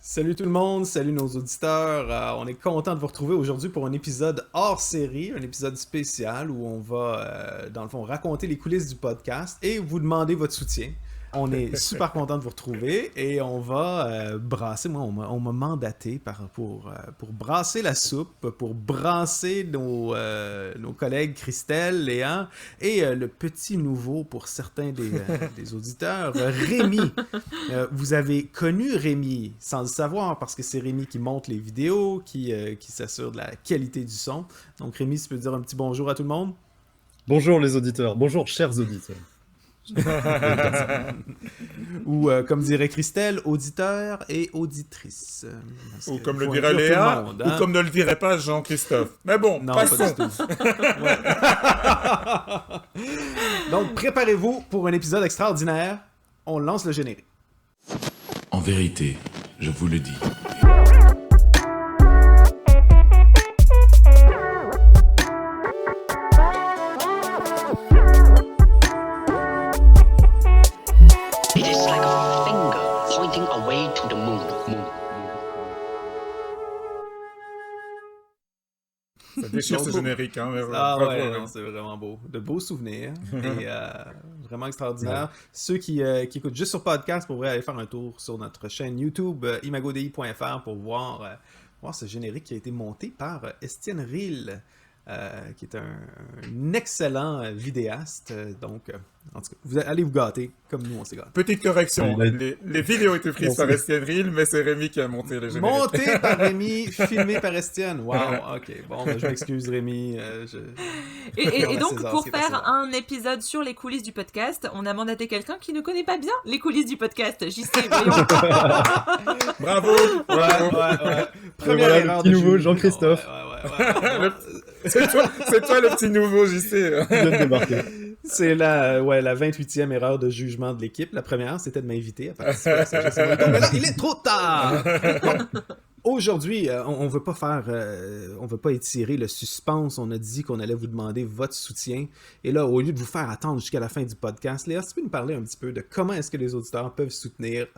Salut tout le monde, salut nos auditeurs. On est content de vous retrouver aujourd'hui pour un épisode hors série, un épisode spécial où on va, dans le fond, raconter les coulisses du podcast et vous demander votre soutien. On est super content de vous retrouver et on va brasser. Moi, on m'a mandaté pour brasser la soupe, pour brasser nos collègues Christelle, Léa et le petit nouveau pour certains des auditeurs, Rémi. Vous avez connu Rémi sans le savoir parce que c'est Rémi qui monte les vidéos, qui s'assure de la qualité du son. Donc Rémi, tu peux dire un petit bonjour à tout le monde? Bonjour les auditeurs, bonjour chers auditeurs. Ou comme dirait Christelle, auditeurs et auditrices. Ou comme le dirait Léa, monde, ou comme ne le dirait pas Jean-Christophe. Mais bon, non, passons. pas du tout. Ouais. Donc préparez-vous pour un épisode extraordinaire. On lance le générique. En vérité, je vous le dis. It is like a finger pointing away to the moon. Ça déchire ce générique, hein. Ah bravo, ouais, ouais. non, c'est vraiment beau. De beaux souvenirs et vraiment extraordinaire. Ceux qui écoutent juste sur podcast pourraient aller faire un tour sur notre chaîne YouTube imagodi.fr pour voir ce générique qui a été monté par Estienne Ril, qui est un excellent vidéaste. Donc, en tout cas, vous allez vous gâter comme nous on s'est gâtés. Petite correction, Ouais. les vidéos étaient prises par Estienne Ril, mais c'est Rémi qui a monté les génériques. Monté par Rémi, filmé par Estienne. Wow, ok. Bon, ben, je m'excuse Rémi. Et donc, César, pour c'est à faire César. un épisode sur les coulisses du podcast, on a mandaté quelqu'un qui ne connaît pas bien les coulisses du podcast. JC, voyons. Bravo, Ouais, bravo. ouais. Et voilà le petit de nouveau jugement. Jean-Christophe. Ouais. C'est toi le petit nouveau, JC. Il vient de débarquer. C'est la 28e erreur de jugement de l'équipe. La première, c'était de m'inviter à participer à ça. Mais là, il est trop tard! Bon, aujourd'hui, on veut pas on veut pas étirer le suspense. On a dit qu'on allait vous demander votre soutien. Et là, au lieu de vous faire attendre jusqu'à la fin du podcast, Léa, si tu peux nous parler un petit peu de comment est-ce que les auditeurs peuvent soutenir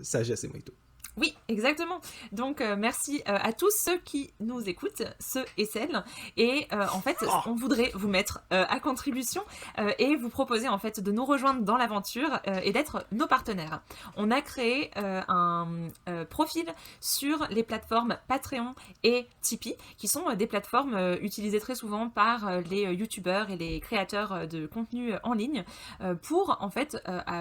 Sagesse et Mojito? Oui, exactement. Donc, merci à tous ceux qui nous écoutent, ceux et celles. Et en fait, on voudrait vous mettre à contribution et vous proposer en fait de nous rejoindre dans l'aventure et d'être nos partenaires. On a créé un profil sur les plateformes Patreon et Tipeee, qui sont des plateformes utilisées très souvent par les youtubeurs et les créateurs de contenu en ligne pour en fait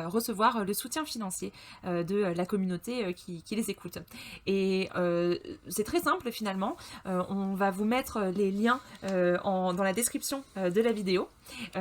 recevoir le soutien financier de la communauté qui les écoute. Et c'est très simple finalement. On va vous mettre les liens dans la description de la vidéo.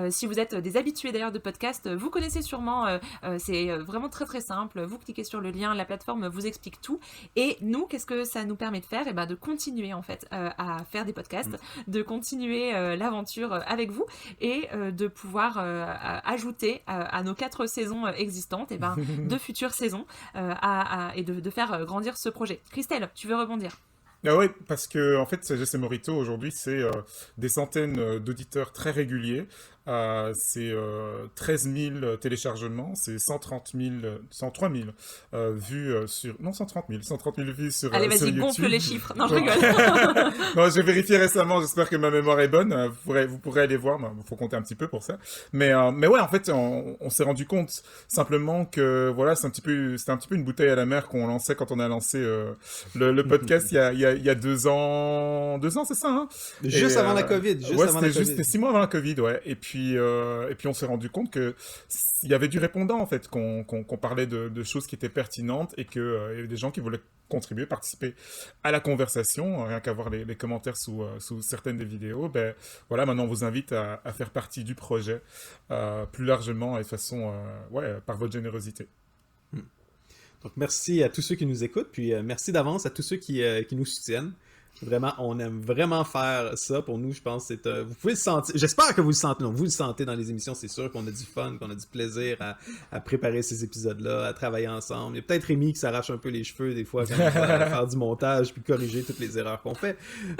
Si vous êtes des habitués d'ailleurs de podcast, vous connaissez sûrement, c'est vraiment très très simple. Vous cliquez sur le lien, la plateforme vous explique tout. Et nous, qu'est-ce que ça nous permet de faire? Et ben, de continuer en fait à faire des podcasts, de continuer l'aventure avec vous et de pouvoir ajouter à nos 4 saisons existantes et ben, de futures saisons et de faire grandir ce projet. Christelle, tu veux rebondir? Ah ouais, parce que en fait, Sagesse et Mojito aujourd'hui, c'est des centaines d'auditeurs très réguliers. C'est 13 000 téléchargements, c'est 103 000 vues sur... Non, 130 000 vues sur Allez, sur vas-y, YouTube. gonfle les chiffres. Non, je Ouais. rigole. Non, j'ai vérifié récemment, j'espère que ma mémoire est bonne. Vous pourrez aller voir, il faut compter un petit peu pour ça. Mais ouais, en fait, on s'est rendu compte simplement que voilà, c'était un petit peu une bouteille à la mer qu'on lançait quand on a lancé le podcast il y a 2 ans. 2 ans, c'est ça, hein? Juste avant la COVID. C'était 6 mois avant la Covid, ouais. Et puis on s'est rendu compte que il y avait du répondant, en fait, qu'on parlait de choses qui étaient pertinentes et qu'il y avait des gens qui voulaient contribuer, participer à la conversation, rien qu'à voir les commentaires sous certaines des vidéos. Ben voilà, maintenant on vous invite à faire partie du projet plus largement et de façon, par votre générosité. Donc, merci à tous ceux qui nous écoutent, puis merci d'avance à tous ceux qui nous soutiennent. Vraiment, on aime vraiment faire ça. Pour nous, je pense que c'est... vous pouvez le sentir. J'espère que vous le sentez. Non, vous le sentez dans les émissions, c'est sûr qu'on a du fun, qu'on a du plaisir à préparer ces épisodes-là, à travailler ensemble. Il y a peut-être Rémi qui s'arrache un peu les cheveux des fois quand il va faire du montage puis corriger toutes les erreurs qu'on fait.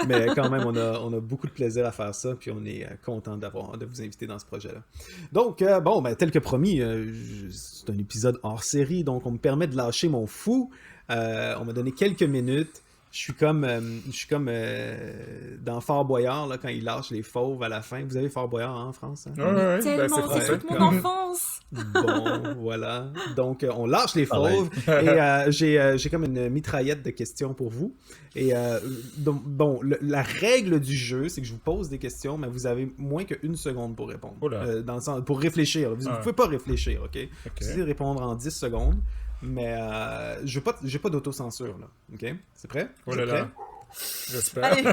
Mais quand même, on a beaucoup de plaisir à faire ça, puis on est content de vous inviter dans ce projet-là. Donc, tel que promis, c'est un épisode hors série, donc on me permet de lâcher mon fou. On m'a donné quelques minutes. Je suis comme dans Fort Boyard, là, quand il lâche les fauves à la fin. Vous avez Fort Boyard en France? Hein? Ouais, Tellement, c'est c'est français. toute mon enfance. Bon, voilà. Donc, on lâche les Pareil. fauves. Et j'ai comme une mitraillette de questions pour vous. Et donc, bon, la règle du jeu, c'est que je vous pose des questions, mais vous avez moins qu'une seconde pour répondre. Oh là. Dans le sens, pour réfléchir. Vous ne pouvez pas réfléchir, OK? Vous essayez de répondre en 10 secondes, mais je n'ai pas d'autocensure, là. OK? C'est prêt? Oh Vous là êtes là. prêts? J'espère. Allez,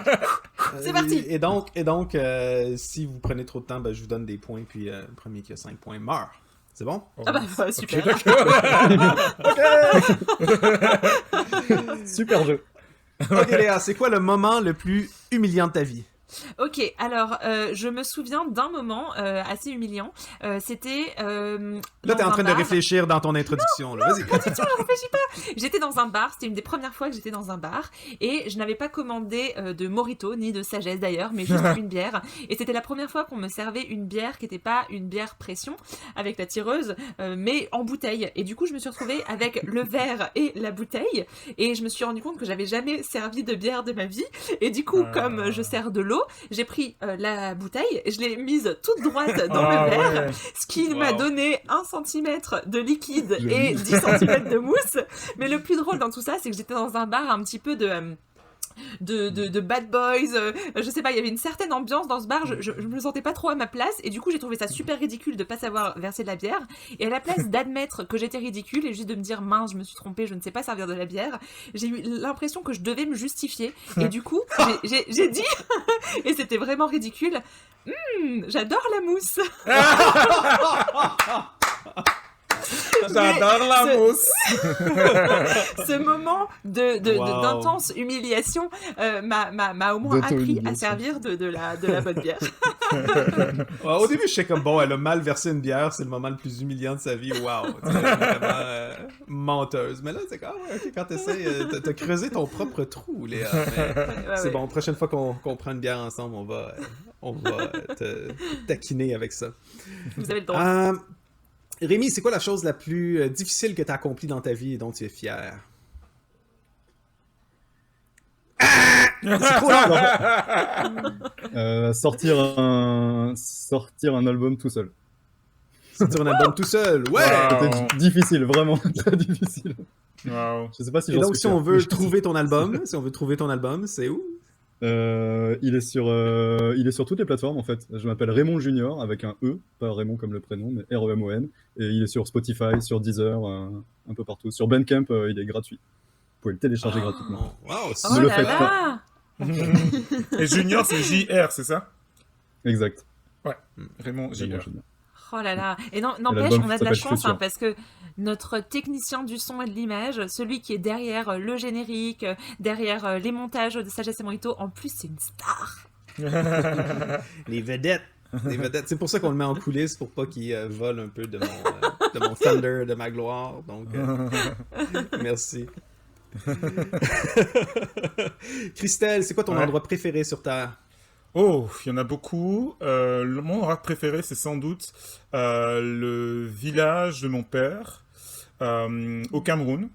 c'est parti. Et donc si vous prenez trop de temps, ben, je vous donne des points, puis le premier qui a 5 points meurt. C'est bon? Ah bah, super. Ok, d'accord. Super jeu. Ok Léa, c'est quoi le moment le plus humiliant de ta vie? Ok, alors je me souviens d'un moment assez humiliant. C'était. Là, t'es en train de réfléchir dans ton introduction. Là. Vas-y. J'étais dans un bar, c'était une des premières fois que j'étais dans un bar, et je n'avais pas commandé de Morito, ni de Sagesse d'ailleurs, mais juste une bière. Et c'était la première fois qu'on me servait une bière qui n'était pas une bière pression, avec la tireuse, mais en bouteille. Et du coup, je me suis retrouvée avec le verre et la bouteille, et je me suis rendu compte que j'avais jamais servi de bière de ma vie. Et du coup, comme je sers de l'eau, j'ai pris la bouteille, je l'ai mise toute droite dans le verre, ce qui m'a donné 1 centimètre de liquide et 10 centimètres de mousse. Mais le plus drôle dans tout ça, c'est que j'étais dans un bar un petit peu de bad boys, je sais pas, il y avait une certaine ambiance dans ce bar, je me sentais pas trop à ma place, et du coup j'ai trouvé ça super ridicule de pas savoir verser de la bière, et à la place d'admettre que j'étais ridicule et juste de me dire mince, je me suis trompée, je ne sais pas servir de la bière, j'ai eu l'impression que je devais me justifier, et du coup j'ai dit et c'était vraiment ridicule, j'adore la mousse. J'adore la mousse. Oh, Ce moment Wow. d'intense humiliation m'a au moins appris à D'auto-humiliation. servir de la bonne bière. Au début, je sais comme bon, elle a mal versé une bière, c'est le moment le plus humiliant de sa vie. Waouh! Tu sais, vraiment menteuse. Mais là, c'est quand quand t'essayes, t'as creusé ton propre trou, Léa. Mais c'est bon, prochaine fois qu'on prend une bière ensemble, on va te taquiner avec ça. Vous avez le droit. Rémi, c'est quoi la chose la plus difficile que tu as accomplie dans ta vie et dont tu es fier? C'est trop long! Sortir un album tout seul. Sortir un album tout seul, ouais! Wow. C'était difficile, vraiment très difficile. Wow. Je sais pas si Et j'en donc, suis si on fier. veut trouver ton album, c'est où? Il est sur toutes les plateformes en fait. Je m'appelle Raymond Junior avec un E, pas Raymond comme le prénom, mais R-E-M-O-N. Et il est sur Spotify, sur Deezer, un peu partout. Sur Bandcamp, il est gratuit. Vous pouvez le télécharger gratuitement. Wow, Oh ne le là faites là. Et Junior, c'est JR, c'est ça? Exact. Raymond Raymond JR. Junior. Oh là là. Et n'empêche, l'album on a de la s'appelle chance Futur. parce que notre technicien du son et de l'image, celui qui est derrière le générique, derrière les montages de Sagesse et Morito, en plus c'est une star. Les vedettes. Les vedettes. C'est pour ça qu'on le met en coulisses, pour pas qu'il vole un peu de mon thunder, de ma gloire. Donc, merci. Christelle, c'est quoi ton endroit préféré sur Terre? Oh, il y en a beaucoup. Mon endroit préféré, c'est sans doute le village de mon père, au Cameroun.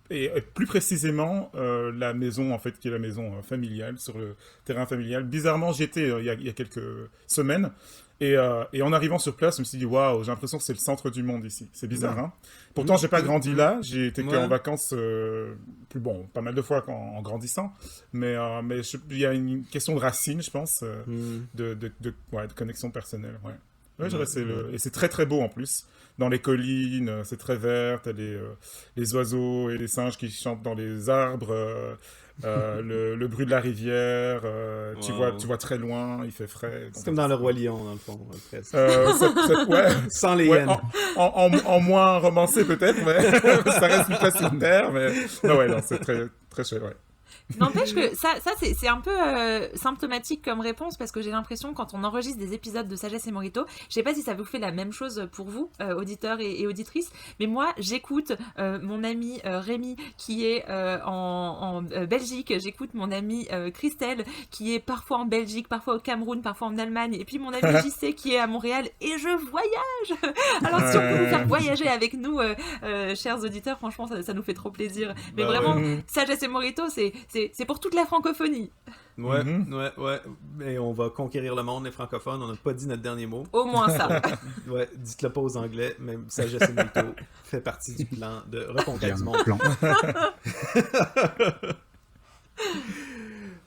Et plus précisément, la maison, en fait, qui est la maison familiale, sur le terrain familial. Bizarrement, j'y étais il y a quelques semaines. Et en arrivant sur place, je me suis dit, waouh, j'ai l'impression que c'est le centre du monde ici. C'est bizarre, hein? Pourtant, j'ai pas grandi là. J'ai été qu'en vacances, pas mal de fois en grandissant. Mais il y a une question de racines, je pense, de connexion personnelle. Ouais. Ouais, et c'est très très beau en plus. Dans les collines, c'est très vert. T'as les oiseaux et les singes qui chantent dans les arbres. Le bruit de la rivière, tu vois très loin, il fait frais. C'est comme dans Le Roi Lion, dans le fond, presque. Ouais. Sans les Ouais, hyènes. en moins romancé peut-être, mais ça reste une place sur terre. Mais non, c'est très très chouette, ouais. N'empêche que ça c'est un peu symptomatique comme réponse parce que j'ai l'impression quand on enregistre des épisodes de Sagesse et Morito, je sais pas si ça vous fait la même chose pour vous, auditeurs et auditrices, mais moi j'écoute mon ami Rémi qui est en Belgique, j'écoute mon ami Christelle qui est parfois en Belgique, parfois au Cameroun, parfois en Allemagne, et puis mon ami JC qui est à Montréal et je voyage. Alors si on peut vous faire voyager avec nous, chers auditeurs, franchement ça nous fait trop plaisir. Mais vraiment, Sagesse et Morito, c'est pour toute la francophonie. Ouais. Et on va conquérir le monde, les francophones. On n'a pas dit notre dernier mot. Au moins ça. Ouais, dites-le pas aux Anglais, même Sagesse et Morito fait partie du plan de reconquête du monde. Plan.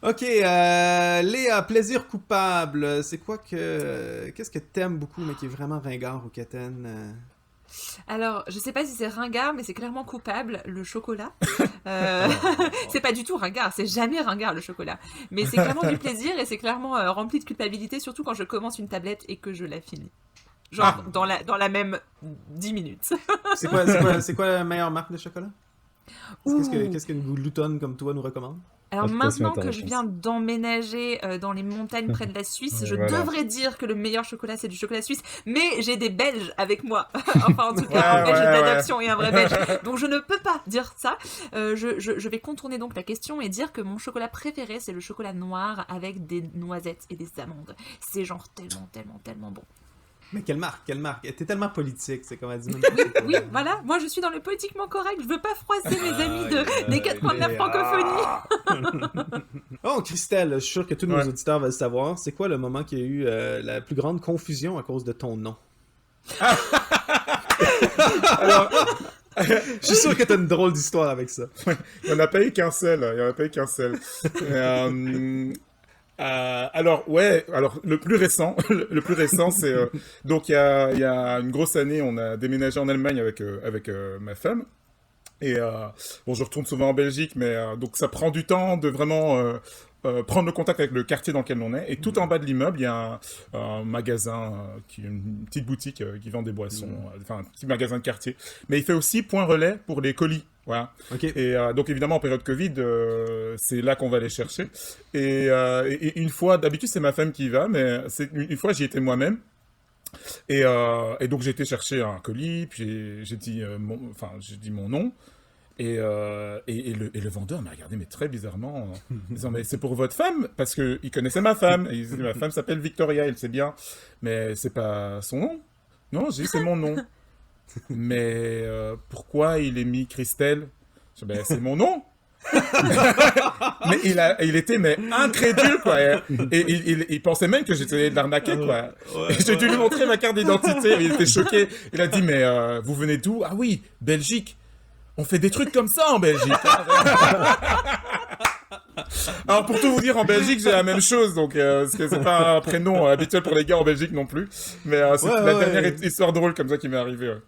Ok, Léa, plaisir coupable. C'est quoi qu'est-ce que t'aimes beaucoup, mais qui est vraiment ringard ou quétaine? Alors, je sais pas si c'est ringard, mais c'est clairement coupable, le chocolat. C'est pas du tout ringard, c'est jamais ringard le chocolat. Mais c'est clairement du plaisir et c'est clairement rempli de culpabilité, surtout quand je commence une tablette et que je la finis. Genre dans la même 10 minutes. C'est quoi la meilleure marque de chocolat? Qu'est-ce qu'une gloutonne comme toi nous recommande? Alors Réputation maintenant que je intéressante. viens d'emménager dans les montagnes près de la Suisse, je Voilà. devrais dire que le meilleur chocolat c'est du chocolat suisse, mais j'ai des Belges avec moi. Enfin en tout cas un Belge d'adoption et un vrai Belge. Donc je ne peux pas dire ça. Je vais contourner donc la question et dire que mon chocolat préféré c'est le chocolat noir avec des noisettes et des amandes. C'est genre tellement bon. Mais quelle marque? T'es tellement politique, c'est comme elle dit. Oui, voilà, moi je suis dans le politiquement correct, je veux pas froisser mes amis des quatre coins de la francophonie. Oh, Christelle, je suis sûr que tous nos auditeurs veulent savoir, c'est quoi le moment qui a eu la plus grande confusion à cause de ton nom? Alors, Je suis sûr que t'as une drôle d'histoire avec ça. il n'y en a pas eu qu'un seul. Alors le plus récent, c'est donc il y a une grosse année, on a déménagé en Allemagne avec ma femme. Et bon, je retourne souvent en Belgique, mais donc ça prend du temps de vraiment prendre le contact avec le quartier dans lequel on est. Et tout en bas de l'immeuble, il y a un magasin, une petite boutique qui vend des boissons, enfin un petit magasin de quartier. Mais il fait aussi point relais pour les colis. Voilà. Ok. Et donc évidemment en période Covid, c'est là qu'on va les chercher. Et une fois, d'habitude c'est ma femme qui y va, mais une fois j'y étais moi-même. Et donc j'ai été chercher un colis, puis j'ai dit mon nom. Et le vendeur m'a regardé mais très bizarrement en disant mais c'est pour votre femme parce que il connaissait ma femme et il disait ma femme s'appelle Victoria, il sait bien, mais c'est pas son nom. Non, j'ai dit c'est mon nom. Mais pourquoi il est mis Christelle? Je dis, ben, c'est mon nom. Mais il était mais incrédule quoi. Et il pensait même que j'étais de l'arnaquer quoi. Et j'ai dû lui montrer ma carte d'identité. Il était choqué. Il a dit mais vous venez d'où? Ah oui, Belgique. On fait des trucs comme ça en Belgique. Alors pour tout vous dire, en Belgique j'ai la même chose, donc parce que c'est pas un prénom habituel pour les gars en Belgique non plus. Mais c'est la dernière histoire drôle comme ça qui m'est arrivée. Ouais.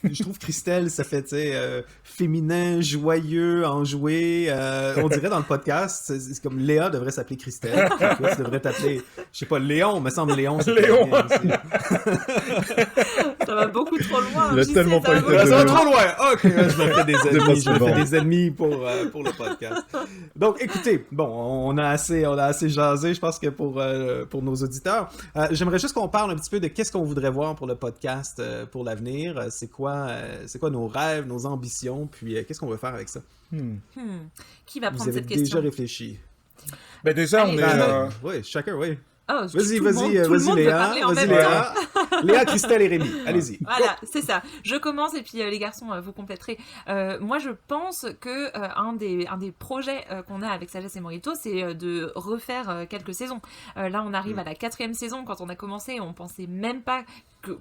Je trouve Christelle, ça fait, tu sais, féminin, joyeux, enjoué. On dirait dans le podcast, c'est comme Léa devrait s'appeler Christelle. Toi, tu devrais t'appeler, je sais pas, Léon, me semble Léon. Léon. Ça va beaucoup trop loin. Il a JC, tellement ça pas va eu de Ça va Léon. trop loin. Ok, je me fais des C'est ennemis. Je me pas fais souvent. des ennemis pour le podcast. Donc, écoutez, bon, on a assez jasé, je pense que pour nos auditeurs. J'aimerais juste qu'on parle un petit peu de qu'est-ce qu'on voudrait voir pour le podcast pour l'avenir. C'est quoi nos rêves, nos ambitions, puis qu'est-ce qu'on veut faire avec ça? Qui va Vous prendre avez cette déjà question? réfléchi? Ben déjà Allez, on est. Oui, chacun, oui. Oh, Vas-y, tout le monde veut Léa. parler en Vas-y, même temps. Léa. Léa, Christelle et Rémi. Allez-y. Voilà, c'est ça. Je commence et puis les garçons, vous compléterez. Moi, je pense que un des projets qu'on a avec Sagesse et Morito, c'est de refaire quelques saisons. Là, on arrive à la 4e saison. Quand on a commencé, on pensait même pas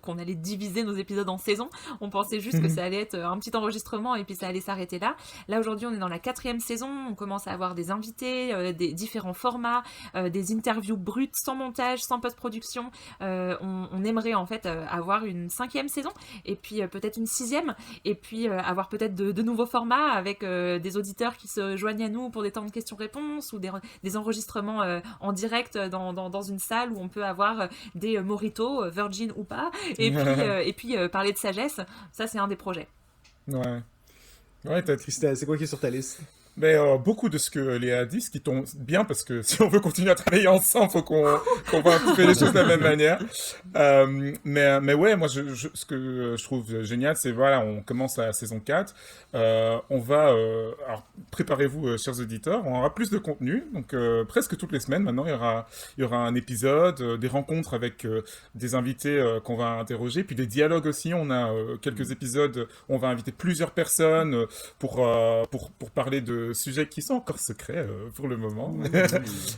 qu'on allait diviser nos épisodes en saisons. On pensait juste que ça allait être un petit enregistrement et puis ça allait s'arrêter là. Là, aujourd'hui, on est dans la 4e saison. On commence à avoir des invités, des différents formats, des interviews brutes, sans montage, sans post-production. On aimerait en fait avoir une 5e saison et puis peut-être une 6e et puis avoir peut-être de nouveaux formats avec des auditeurs qui se joignent à nous pour des temps de questions-réponses ou des enregistrements en direct dans une salle où on peut avoir des moritos, virgin ou pas, et puis parler de sagesse. Ça, c'est un des projets. Ouais. Ouais, Christelle, c'est quoi qui est sur ta liste? Mais beaucoup de ce que Léa a dit, ce qui tombe bien, parce que si on veut continuer à travailler ensemble, faut qu'on voit un petit peu les choses de la même manière. Mais ouais, moi, ce que je trouve génial, c'est voilà, on commence la saison 4. On va... alors, préparez-vous, chers auditeurs, on aura plus de contenu. Donc, presque toutes les semaines, maintenant, il y aura un épisode, des rencontres avec des invités qu'on va interroger, puis des dialogues aussi. On a quelques épisodes où on va inviter plusieurs personnes pour parler de sujets qui sont encore secrets pour le moment.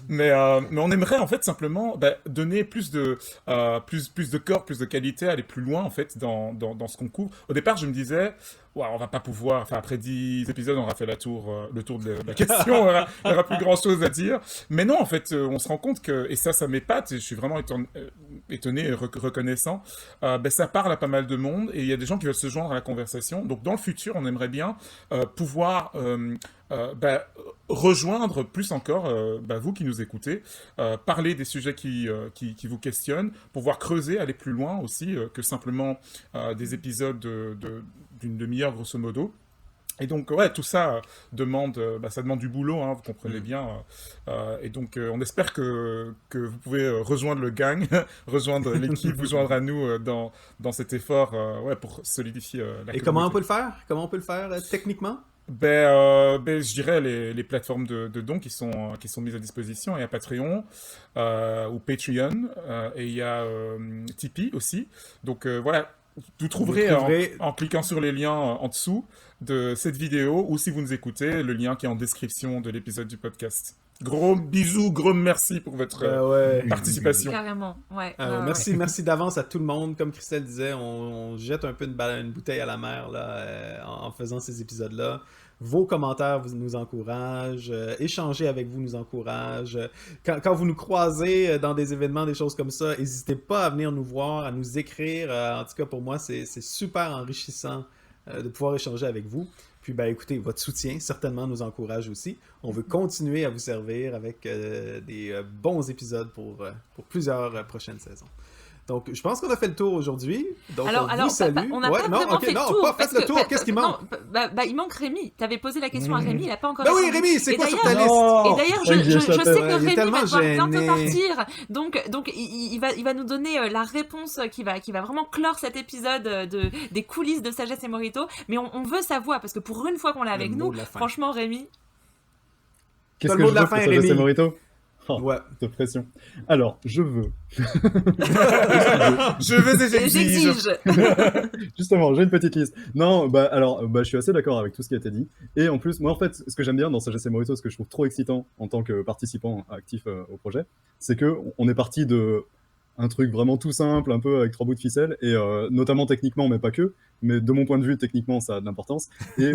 mais on aimerait en fait simplement donner plus de corps, plus de qualité, aller plus loin en fait dans ce qu'on couvre. Au départ, je me disais, ouais, on va pas pouvoir, enfin après 10 épisodes, on aura fait le tour de la question, il y aura plus grand chose à dire. Mais non, en fait, on se rend compte que, et ça m'épate, et je suis vraiment étonné et reconnaissant, ça parle à pas mal de monde, et il y a des gens qui veulent se joindre à la conversation. Donc dans le futur, on aimerait bien pouvoir rejoindre plus encore vous qui nous écoutez, parler des sujets qui vous questionnent, pouvoir creuser, aller plus loin aussi que simplement des épisodes d'une demi-heure grosso modo. Et donc, ouais, tout ça demande du boulot, hein, vous comprenez bien. Et donc, on espère que vous pouvez rejoindre le gang, rejoindre l'équipe, vous joindre à nous dans cet effort pour solidifier la communauté. Et comment on peut le faire? Comment on peut le faire techniquement? Je dirais les plateformes de dons qui sont mises à disposition. Il y a Patreon ou Patreon et il y a Tipeee aussi. Donc voilà, vous trouverez en cliquant sur les liens en dessous de cette vidéo ou si vous nous écoutez, le lien qui est en description de l'épisode du podcast. Gros bisous, gros merci pour votre participation. Carrément, ouais. Merci d'avance à tout le monde. Comme Christelle disait, on jette un peu une bouteille à la mer là, en faisant ces épisodes-là. Vos commentaires nous encouragent, échanger avec vous nous encourage. Quand vous nous croisez dans des événements, des choses comme ça, n'hésitez pas à venir nous voir, à nous écrire. En tout cas, pour moi, c'est super enrichissant de pouvoir échanger avec vous. Puis, écoutez, votre soutien certainement nous encourage aussi. On veut continuer à vous servir avec des bons épisodes pour plusieurs prochaines saisons. Donc, je pense qu'on a fait le tour aujourd'hui. Donc, on vous salue. On n'a pas vraiment fait le tour. Pas fait le tour. Qu'est-ce qui manque? Il manque Rémi. Tu avais posé la question à Rémi, il n'a pas encore répondu. Oui, Rémi, c'est quoi sur ta liste? Et d'ailleurs, je sais que Rémi va devoir bientôt gêné. partir. Donc il va nous donner la réponse qui va vraiment clore cet épisode des coulisses de Sagesse et Morito. Mais on veut sa voix, parce que pour une fois qu'on l'a avec nous, franchement, Rémi... Qu'est-ce que je veux pour Sagesse et Morito? Ouais. De pression. Alors, je veux. Je veux et j'exige. Justement, j'ai une petite liste. Non, je suis assez d'accord avec tout ce qui a été dit. Et en plus, moi, en fait, ce que j'aime bien dans Sagesse et Morito, ce que je trouve trop excitant en tant que participant actif au projet, c'est qu'on est parti de un truc vraiment tout simple, un peu avec 3 bouts de ficelle, et notamment techniquement, mais pas que. Mais de mon point de vue, techniquement, ça a de l'importance. Et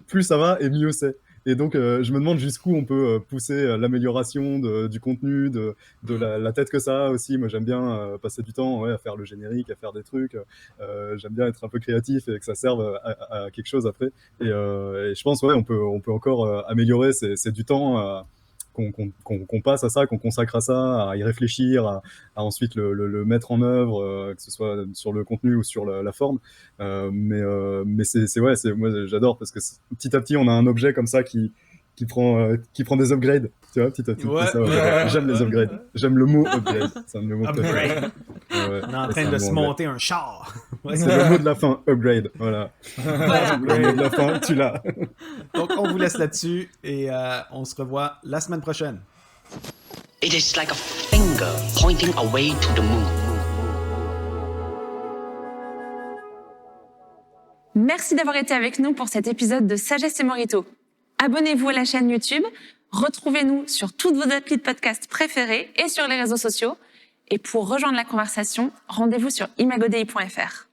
plus ça va, et mieux c'est. Et donc, je me demande jusqu'où on peut pousser l'amélioration du contenu, de la tête que ça a aussi. Moi, j'aime bien passer du temps à faire le générique, à faire des trucs. J'aime bien être un peu créatif et que ça serve à quelque chose après. Et je pense, on peut encore améliorer. C'est du temps qu'on passe à ça, qu'on consacre à ça, à y réfléchir, à ensuite le mettre en œuvre, que ce soit sur le contenu ou sur la forme. Mais moi j'adore parce que petit à petit on a un objet comme ça qui prend des upgrades, tu vois, petit à petit. Ça, j'aime les upgrades. J'aime le mot upgrade. C'est un de mes mots préférés. On est en train de se monter un char. C'est le mot de la fin, upgrade. Voilà. Le mot de la fin, tu l'as. Donc, on vous laisse là-dessus et on se revoit la semaine prochaine. It is like a finger pointing away to the moon. Merci d'avoir été avec nous pour cet épisode de Sagesse et Morito. Abonnez-vous à la chaîne YouTube, retrouvez-nous sur toutes vos applis de podcast préférés et sur les réseaux sociaux. Et pour rejoindre la conversation, rendez-vous sur imagodei.fr.